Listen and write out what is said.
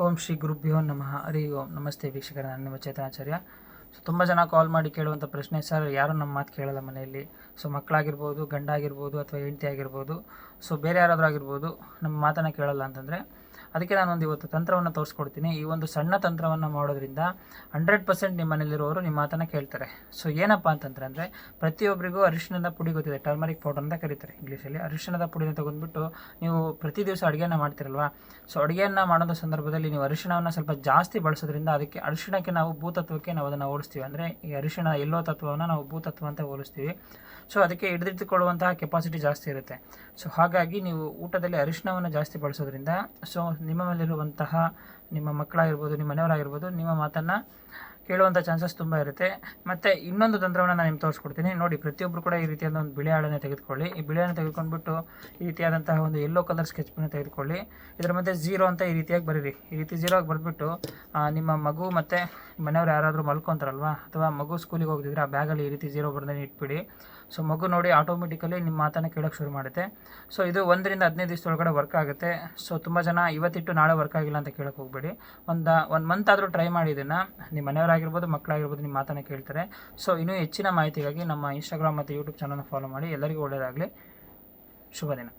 ಓಂ ಶ್ರೀ ಗುರುಭ್ಯೋ ನಮಃ ಹರಿ ಓಂ. ನಮಸ್ತೆ ವೀಕ್ಷಕರೇ, ನಾನು ನಿಮ್ಮ ಚೇತನಾಚಾರ್ಯ. ಸೊ ತುಂಬ ಜನ ಕಾಲ್ ಮಾಡಿ ಕೇಳುವಂಥ ಪ್ರಶ್ನೆ, ಸರ್ ಯಾರು ನಮ್ಮ ಮಾತು ಕೇಳಲ್ಲ ಮನೆಯಲ್ಲಿ. ಸೊ ಮಕ್ಕಳಾಗಿರ್ಬೋದು, ಗಂಡ ಆಗಿರ್ಬೋದು, ಅಥವಾ ಹೆಂಡತಿ ಆಗಿರ್ಬೋದು, ಸೊ ಬೇರೆ ಯಾರಾದರೂ ಆಗಿರ್ಬೋದು, ನಮ್ಮ ಮಾತನ್ನು ಕೇಳಲ್ಲ ಅಂತಂದರೆ ಅದಕ್ಕೆ ನಾನೊಂದು ಇವತ್ತು ತಂತ್ರವನ್ನು ತೋರಿಸ್ಕೊಡ್ತೀನಿ. ಈ ಒಂದು ಸಣ್ಣ ತಂತ್ರವನ್ನು ಮಾಡೋದ್ರಿಂದ 100% ನಿಮ್ಮ ಮನೇಲಿರೋರು ನಿಮ್ಮ ಮಾತನ್ನು ಕೇಳ್ತಾರೆ. ಸೊ ಏನಪ್ಪ ಅಂತಂದ್ರೆ ಪ್ರತಿಯೊಬ್ಬರಿಗೂ ಅರಿಶಿಣದ ಪುಡಿ ಗೊತ್ತಿದೆ, ಟರ್ಮರಿಕ್ ಪೌಡರ್ ಅಂತ ಕರೀತಾರೆ ಇಂಗ್ಲೀಷಲ್ಲಿ. ಅರಿಶಿಣದ ಪುಡಿನ ತೊಗೊಂಡ್ಬಿಟ್ಟು ನೀವು ಪ್ರತಿ ದಿವಸ ಅಡುಗೆಯನ್ನು ಮಾಡ್ತಿರಲ್ವಾ, ಸೊ ಅಡುಗೆಯನ್ನು ಮಾಡೋ ಸಂದರ್ಭದಲ್ಲಿ ನೀವು ಅರಿಶಿಣವನ್ನು ಸ್ವಲ್ಪ ಜಾಸ್ತಿ ಬಳಸೋದ್ರಿಂದ ಅದಕ್ಕೆ ಅರಿಶಿಣಕ್ಕೆ ನಾವು ಭೂತತ್ವಕ್ಕೆ ನಾವು ಅದನ್ನು ಹೋಲಿಸ್ತೀವಿ. ಅಂದರೆ ಈ ಅರಿಶಿಣ ಎಲ್ಲೋ ತತ್ವವನ್ನು ನಾವು ಭೂತತ್ವ ಅಂತ ಹೋಲಿಸ್ತೀವಿ. ಸೊ ಅದಕ್ಕೆ ಹಿಡಿದಿಟ್ಟುಕೊಳ್ಳುವಂತಹ ಕೆಪಾಸಿಟಿ ಜಾಸ್ತಿ ಇರುತ್ತೆ. ಸೊ ಹಾಗಾಗಿ ನೀವು ಊಟದಲ್ಲಿ ಅರಿಶಿಣವನ್ನು ಜಾಸ್ತಿ ಬಳಸೋದ್ರಿಂದ ಸೊ ನಿಮ್ಮ ಮೇಲಿರುವಂತಹ ನಿಮ್ಮ ಮಕ್ಕಳಾಗಿರ್ಬೋದು, ನಿಮ್ಮ ಮನೆಯವರಾಗಿರ್ಬೋದು, ನಿಮ್ಮ ಮಾತನ್ನು ಕೇಳುವಂಥ ಚಾನ್ಸಸ್ ತುಂಬ ಇರುತ್ತೆ. ಮತ್ತು ಇನ್ನೊಂದು ತಂತ್ರವನ್ನು ನಾನು ನಿಮ್ಗೆ ತೋರಿಸ್ಕೊಡ್ತೀನಿ ನೋಡಿ. ಪ್ರತಿಯೊಬ್ಬರು ಕೂಡ ಈ ರೀತಿಯಾದ ಒಂದು ಬಿಳಿ ಹಾಳನ್ನು ತೆಗೆದುಕೊಳ್ಳಿ. ಈ ಬಿಳಿಯನ್ನು ತೆಗೆದುಕೊಂಡ್ಬಿಟ್ಟು ಈ ರೀತಿಯಾದಂತಹ ಒಂದು ಯೆಲ್ಲೋ ಕಲರ್ ಸ್ಕೆಚ್ ಪೆನ್ ತೆಗೆದುಕೊಳ್ಳಿ. ಇದರ ಮಧ್ಯೆ 0 ಅಂತ ಈ ರೀತಿಯಾಗಿ ಬರೀರಿ. ಈ ರೀತಿ 0 ಆಗಿ ಬರೆದ್ಬಿಟ್ಟು ನಿಮ್ಮ ಮಗು ಮತ್ತು ಮನೆಯವ್ರು ಯಾರಾದರೂ ಮಲ್ಕೊತಾರಲ್ವ, ಅಥವಾ ಮಗು ಸ್ಕೂಲಿಗೆ ಹೋಗ್ತಿದ್ರೆ ಆ ಬ್ಯಾಗಲ್ಲಿ ಈ ರೀತಿ 0 ಬರ್ದೇ ಇಟ್ಬಿಡಿ. ಸೊ ಮಗು ನೋಡಿ ಆಟೋಮೆಟಿಕಲಿ ನಿಮ್ಮ ಮಾತನ್ನು ಕೇಳೋಕ್ಕೆ ಶುರು ಮಾಡುತ್ತೆ. ಸೊ ಇದು 1 ರಿಂದ 15 ದಿವಸದೊಳಗಡೆ ವರ್ಕ್ ಆಗುತ್ತೆ. ಸೊ ತುಂಬ ಜನ ಇವತ್ತಿಟ್ಟು ನಾಳೆ ವರ್ಕ್ ಆಗಿಲ್ಲ ಅಂತ ಕೇಳೋಕ್ಕೆ ಹೋಗಬೇಡಿ. ಒಂದು ಮಂತ್ ಆದರೂ ಟ್ರೈ ಮಾಡಿ. ಇದನ್ನು ನಿಮ್ಮ ಮನೆಯವರಾಗಿರ್ಬೋದು, ಮಕ್ಕಳಾಗಿರ್ಬೋದು, ನಿಮ್ಮ ಮಾತನ್ನು ಕೇಳ್ತಾರೆ. ಸೊ ಇನ್ನೂ ಹೆಚ್ಚಿನ ಮಾಹಿತಿಗಾಗಿ ನಮ್ಮ ಇನ್ಸ್ಟಾಗ್ರಾಮ್ ಮತ್ತು ಯೂಟ್ಯೂಬ್ ಚಾನಲ್ನ ಫಾಲೋ ಮಾಡಿ. ಎಲ್ಲರಿಗೂ ಒಳ್ಳೆಯದಾಗಲಿ. ಶುಭ ದಿನ.